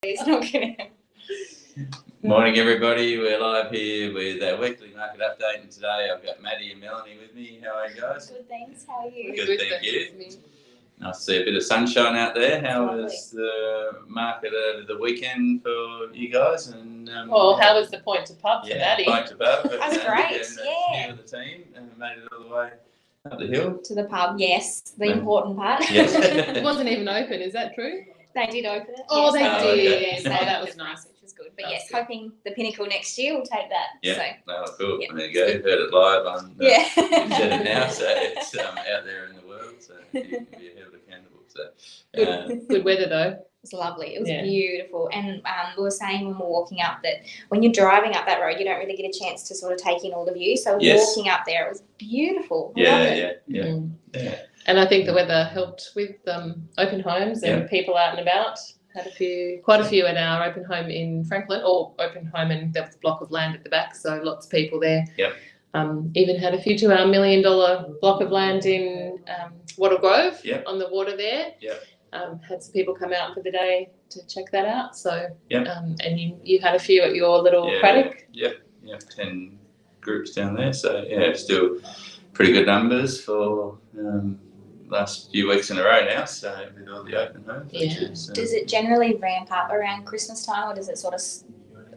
It's not going to. Morning, everybody. We're live here with our weekly market update, and today I've got Maddie and Melanie with me. How are you guys? Good, thanks. How are you? Good, thank you. Nice to see a bit of sunshine out there. How was the market over the weekend for you guys? And how was the point to pub for Maddie? Point to pub. That was great. A few of the team made it all the way up the hill to the pub. Yes, the important part. Yes. It wasn't even open. Is that true? They did open it. Oh, yes, they did. Yes, so that was nice. Which was good. But yes, hoping the pinnacle next year will take that. Yeah. So. No, cool. Yeah. There you go. Heard it live on. Yeah. You've said it now, so it's out there in the world. So you can be held accountable. So Good weather though. It was lovely. It was beautiful. And we were saying when we were walking up that when you're driving up that road, you don't really get a chance to sort of take in all the view. So walking up there, it was beautiful. Yeah. And I think the weather helped with open homes and people out and about. Had quite a few at our open home in Franklin, or open home, and there was a block of land at the back, so lots of people there. Yep. Even had a few to our $1 million block of land in Wattle Grove on the water there. Yep. Had some people come out for the day to check that out. So and you had a few at your little paddock. Yep. 10 groups down there. So still pretty good numbers for last few weeks in a row now. So with all the open homes. Does it generally ramp up around Christmas time, or does it sort of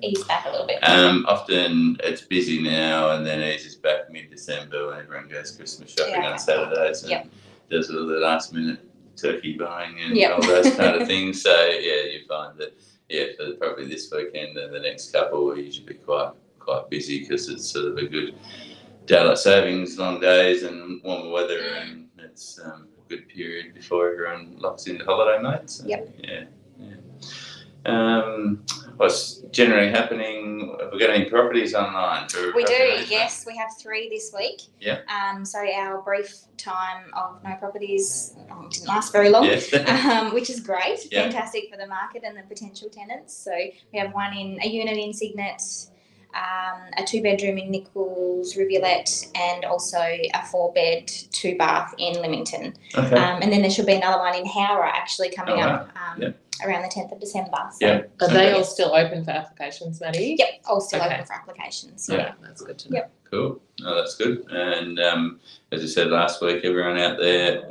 ease back a little bit? Often it's busy now and then eases back mid-December when everyone goes Christmas shopping on Saturdays and does all the last minute turkey buying and all those kind of things. So you find that for probably this weekend and the next couple we're usually quite busy because it's sort of a good daylight savings, long days and warmer weather, and it's a good period before everyone locks into holiday mode. So, what's generally happening? Have we got any properties online? We do, yes. We have 3 this week. Yeah. So our brief time of no properties didn't last very long, which is great. Yeah. Fantastic for the market and the potential tenants. So we have a unit in Signet, a 2-bedroom in Nichols, Rivulet, and also a 4-bed, 2-bath in Leamington. Okay. And then there should be another one in Howrah actually coming up. Around the 10th of December. So. Are they all still open for applications, Maddie? Yep, all still open for applications. Yeah, that's good to know. Yep. Cool. No, that's good. And as I said last week, everyone out there,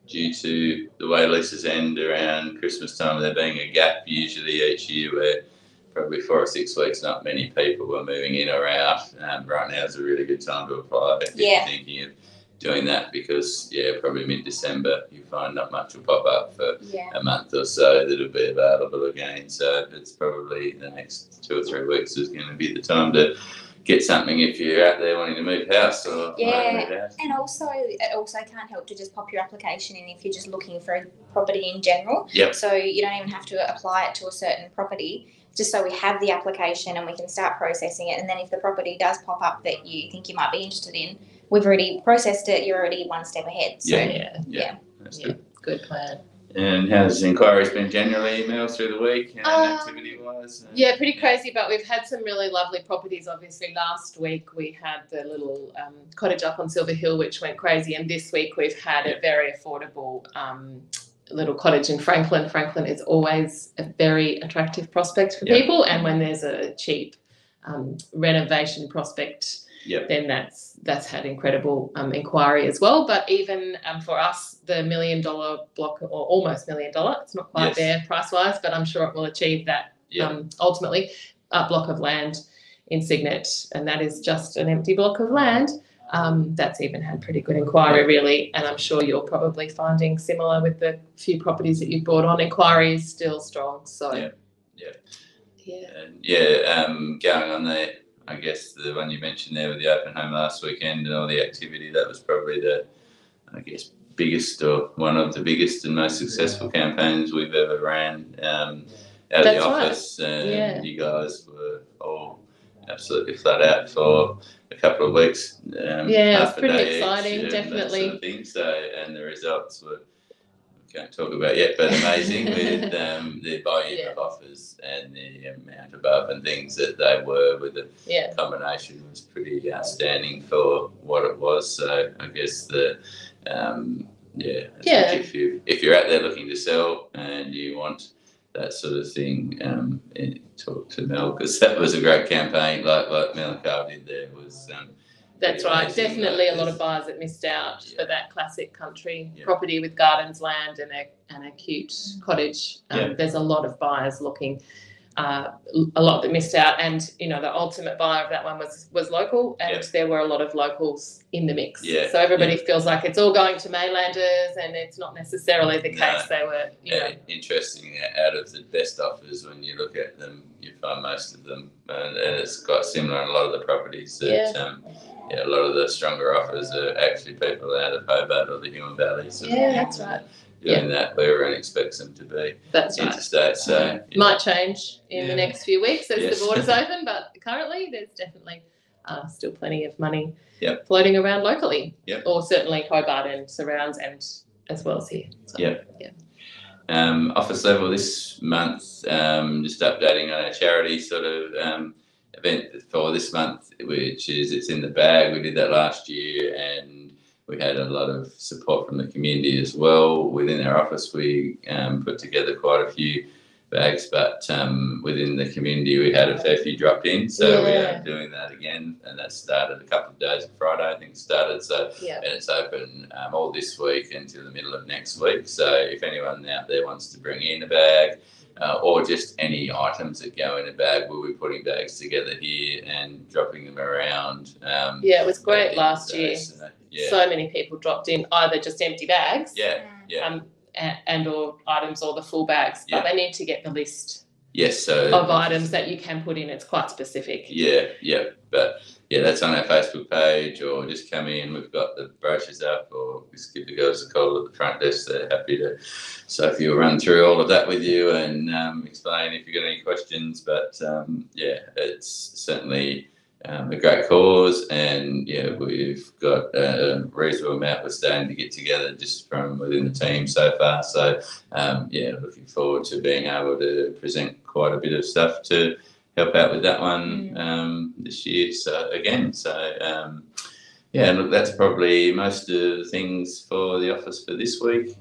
due to the way leases end around Christmas time, there being a gap usually each year where probably 4 or 6 weeks, not many people are moving in or out. Right now is a really good time to apply if you're thinking of doing that, because probably mid-December you find not much will pop up for a month or so that'll be available again. So it's probably the next 2 or 3 weeks is going to be the time to get something if you're out there wanting to move house or and also it also can't help to just pop your application in if you're just looking for a property in general. So you don't even have to apply it to a certain property, just so we have the application and we can start processing it, and then if the property does pop up that you think you might be interested in, we've already processed it, you're already one step ahead. So, that's good. Good plan. And how's inquiries been generally, emails through the week and activity-wise? Pretty crazy, but we've had some really lovely properties. Obviously, last week we had the little cottage up on Silver Hill, which went crazy, and this week we've had a very affordable little cottage in Franklin. Franklin is always a very attractive prospect for people, and when there's a cheap renovation prospect, then that's had incredible inquiry as well. But even for us, the $1 million block, or almost $1 million, it's not quite there price-wise, but I'm sure it will achieve that ultimately, a block of land in Signet, and that is just an empty block of land. That's even had pretty good inquiry, really, and I'm sure you're probably finding similar with the few properties that you've brought on. Inquiry is still strong, so going on there, I guess the one you mentioned there with the open home last weekend and all the activity, that was probably the, biggest, or one of the biggest and most successful campaigns we've ever ran out of the office. And you guys were all absolutely flat out for a couple of weeks. It's pretty exciting, definitely. Sort of thing. So, and the results were, can't talk about yet, but amazing with the volume of offers and the amount above and things that they were with the combination was pretty outstanding for what it was. So I guess if you're out there looking to sell and you want that sort of thing. And talk to Mel, because that was a great campaign. Like Mel and Carl did there was. That's right. Definitely a lot of buyers that missed out for that classic country property with gardens, land, and a cute cottage. There's a lot of buyers looking. A lot that missed out, and you know the ultimate buyer of that one was local, and there were a lot of locals in the mix. So everybody feels like it's all going to mainlanders, and it's not necessarily the case. They were, you know. Interesting. Out of the best offers, when you look at them, you find most of them, and it's quite similar in a lot of the properties. That, a lot of the stronger offers are actually people out of Hobart or the Huon Valley. So that's right. Doing that where everyone expects them to be. That's interstate. Right. So might change in the next few weeks as the borders open, but currently there's definitely still plenty of money floating around locally, or certainly Hobart and surrounds, and as well as here. So, office level this month, just updating on our charity sort of event for this month, which is it's in the bag. We did that last year, and we had a lot of support from the community as well. Within our office, we put together quite a few bags, but within the community, we had a fair few dropped in. So we are doing that again, and that started a couple of days on Friday, I think it started. So and it's open all this week until the middle of next week. So if anyone out there wants to bring in a bag, or just any items that go in a bag, we'll be putting bags together here and dropping them around. It was great last year. So many people dropped in either just empty bags, and or items or the full bags, but they need to get the list of items that you can put in. It's quite specific. But that's on our Facebook page, or just come in. We've got the brochures up, or just give the girls a call at the front desk. They're happy to. Sophie will run through all of that with you and explain if you've got any questions. But it's certainly a great cause, and we've got a reasonable amount we're starting to get together just from within the team so far. So looking forward to being able to present quite a bit of stuff to help out with that one this year. Look, that's probably most of the things for the office for this week.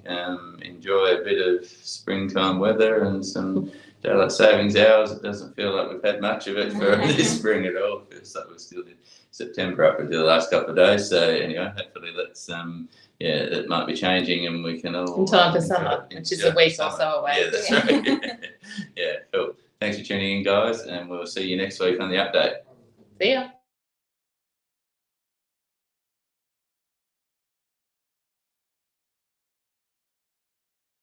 Enjoy a bit of springtime weather and some daylight savings hours. It doesn't feel like we've had much of it for this spring at all. It feels like we're still in September up until the last couple of days. So anyway, hopefully that's it might be changing, and we can all in time for summer, which is a week or so away. Yeah, that's right. Cool. Thanks for tuning in, guys, and we'll see you next week on the update. See ya.